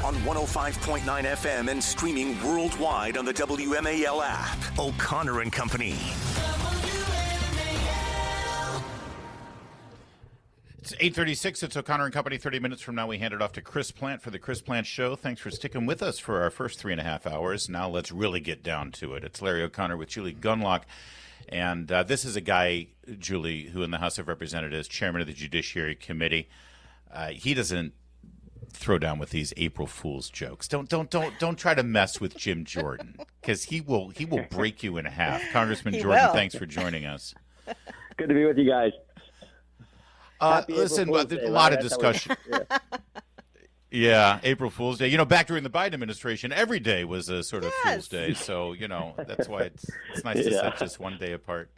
on 105.9 FM and streaming worldwide on the WMAL app. O'Connor and Company. It's 8:36. It's O'Connor and Company. 30 minutes from now, we hand it off to Chris Plant for the Chris Plant Show. Thanks for sticking with us for our first 3.5 hours. Now let's really get down to it. It's Larry O'Connor with Julie Gunlock. And this is a guy, Julie, who in the House of Representatives, chairman of the Judiciary Committee. He doesn't throw down with these April Fool's jokes. Don't try to mess with Jim Jordan, because he will break you in half. Congressman Jordan, thanks for joining us. Good to be with you guys. Listen, a lot of discussion. Yeah, April Fool's Day. Back during the Biden administration, every day was a sort of Fool's Day. So, that's why it's nice to set just one day apart.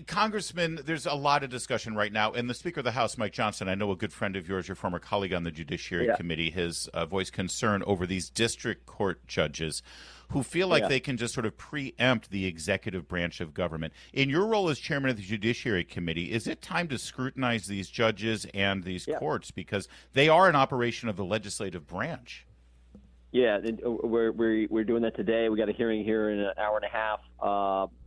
Congressman, there's a lot of discussion right now. And the Speaker of the House, Mike Johnson, I know a good friend of yours, your former colleague on the Judiciary Committee, has voiced concern over these district court judges who feel like they can just sort of preempt the executive branch of government. In your role as chairman of the Judiciary Committee, is it time to scrutinize these judges and these courts, because they are an operation of the legislative branch? Yeah, we're doing that today. We got a hearing here in an hour and a half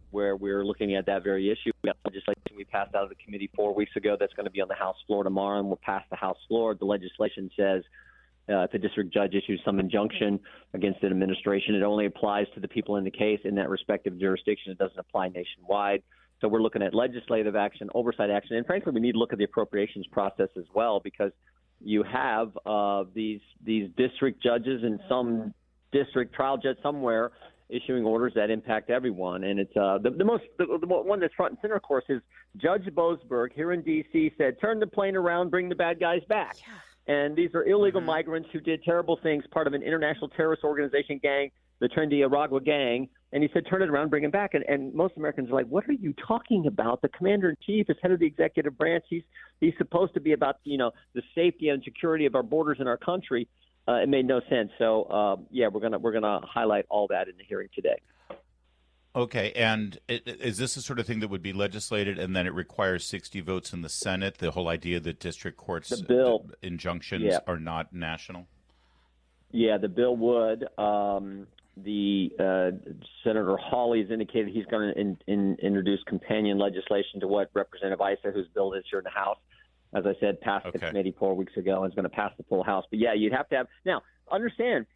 where we're looking at that very issue. We got legislation we passed out of the committee 4 weeks ago that's going to be on the House floor tomorrow, and we'll pass the House floor. The legislation says if a district judge issues some injunction against an administration, it only applies to the people in the case in that respective jurisdiction. It doesn't apply nationwide. So we're looking at legislative action, oversight action, and frankly, we need to look at the appropriations process as well, because you have these district judges and some district trial judge somewhere issuing orders that impact everyone. And it's the one that's front and center, of course, is Judge Boasberg here in D.C. said, turn the plane around, bring the bad guys back. Yeah. And these are illegal migrants who did terrible things, part of an international terrorist organization gang, the Trendy Aragua gang. And he said, turn it around, bring them back. And most Americans are like, what are you talking about? The commander-in-chief is head of the executive branch. He's supposed to be about, the safety and security of our borders in our country. It made no sense. So, we're gonna highlight all that in the hearing today. Okay, and is this the sort of thing that would be legislated and then it requires 60 votes in the Senate, the whole idea that district courts injunctions are not national? Yeah, the bill would. Senator Hawley has indicated he's going to introduce companion legislation to what Representative Issa, whose bill is here in the House, as I said, passed the committee 4 weeks ago and is going to pass the full House. But, you'd have to have – now, understand –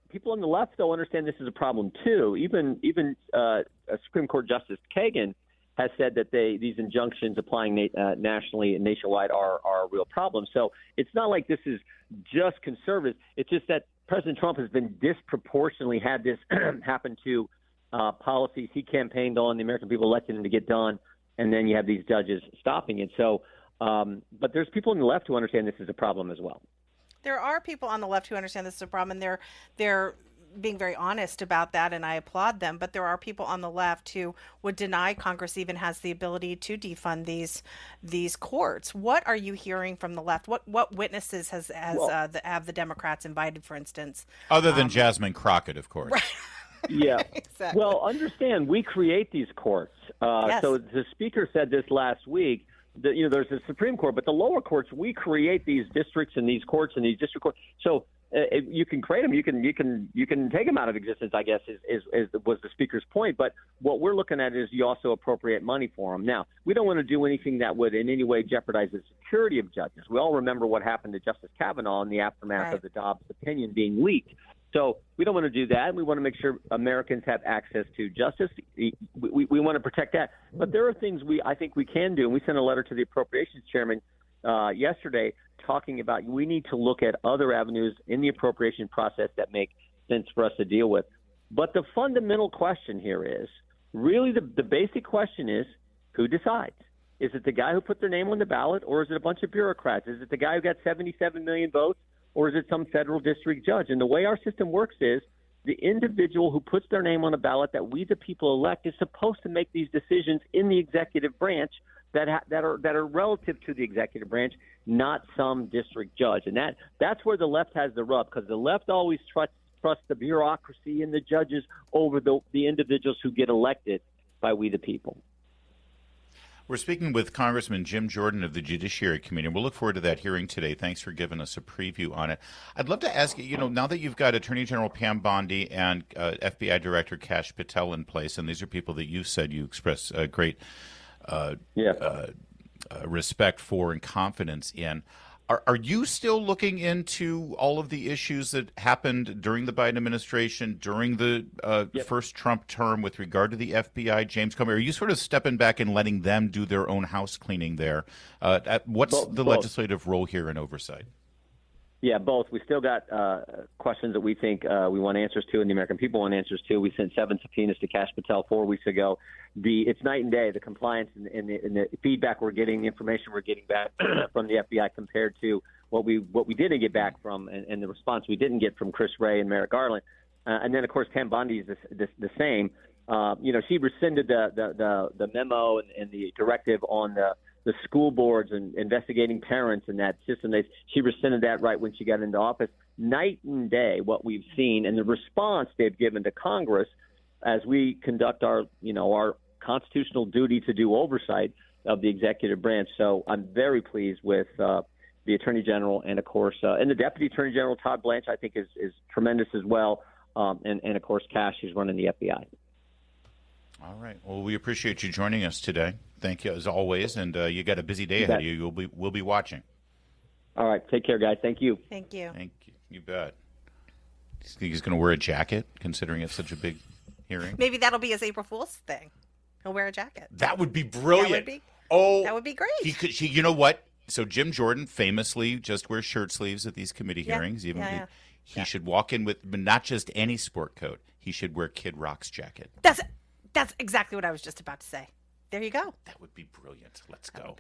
people on the left, though, understand this is a problem too. Even Supreme Court Justice Kagan has said that these injunctions applying nationally and nationwide are a real problem. So it's not like this is just conservatives. It's just that President Trump has been disproportionately had this happen to policies he campaigned on, the American people elected him to get done, and then you have these judges stopping it. So, but there's people on the left who understand this is a problem as well. There are people on the left who understand this is a problem, and they're being very honest about that, and I applaud them. But there are people on the left who would deny Congress even has the ability to defund these courts. What are you hearing from the left? What witnesses have the Democrats invited, for instance? Other than Jasmine Crockett, of course. Right. Yeah. Exactly. Well, understand, we create these courts. So the Speaker said this last week. There's the Supreme Court, but the lower courts, we create these districts and these courts and these district courts. So you can create them, you can take them out of existence, I guess, was the Speaker's point. But what we're looking at is you also appropriate money for them. Now, we don't want to do anything that would in any way jeopardize the security of judges. We all remember what happened to Justice Kavanaugh in the aftermath of the Dobbs opinion being leaked. So we don't want to do that. We want to make sure Americans have access to justice. We want to protect that. But there are things I think we can do. And we sent a letter to the Appropriations Chairman yesterday talking about we need to look at other avenues in the appropriation process that make sense for us to deal with. But the fundamental question here is, really the basic question is, who decides? Is it the guy who put their name on the ballot, or is it a bunch of bureaucrats? Is it the guy who got 77 million votes? Or is it some federal district judge? And the way our system works is the individual who puts their name on a ballot that we, the people, elect is supposed to make these decisions in the executive branch that are relative to the executive branch, not some district judge. And that's where the left has the rub, because the left always trusts the bureaucracy and the judges over the individuals who get elected by we, the people. We're speaking with Congressman Jim Jordan of the Judiciary Committee. We'll look forward to that hearing today. Thanks for giving us a preview on it. I'd love to ask you, now that you've got Attorney General Pam Bondi and FBI Director Kash Patel in place, and these are people that you said you express great respect for and confidence in, are you still looking into all of the issues that happened during the Biden administration, during the first Trump term with regard to the FBI, James Comey? Are you sort of stepping back and letting them do their own house cleaning there? What's the legislative role here in oversight? Yeah, both. We still got questions that we think we want answers to and the American people want answers to. We sent 7 subpoenas to Kash Patel 4 weeks ago. It's night and day, the compliance and the feedback we're getting, the information we're getting back from the FBI compared to what we didn't get back from and the response we didn't get from Chris Wray and Merrick Garland. And then, of course, Pam Bondi is the same. She rescinded the memo and the directive on the school boards and investigating parents and that system. She rescinded that right when she got into office. Night and day, what we've seen and the response they've given to Congress as we conduct our constitutional duty to do oversight of the executive branch. So I'm very pleased with the Attorney General and, of course, and the Deputy Attorney General, Todd Blanche, I think is tremendous as well. And, of course, Kash, who's running the FBI. All right. Well, we appreciate you joining us today. Thank you, as always. And you got a busy day ahead of you. We'll be watching. All right. Take care, guys. Thank you. Thank you. Thank you. You bet. Do you think he's going to wear a jacket, considering it's such a big hearing? Maybe that'll be his April Fool's thing. He'll wear a jacket. That would be brilliant. That would be great. You know what? So Jim Jordan famously just wears shirt sleeves at these committee hearings. He should walk in with not just any sport coat. He should wear Kid Rock's jacket. That's exactly what I was just about to say. There you go. That would be brilliant. Let's go.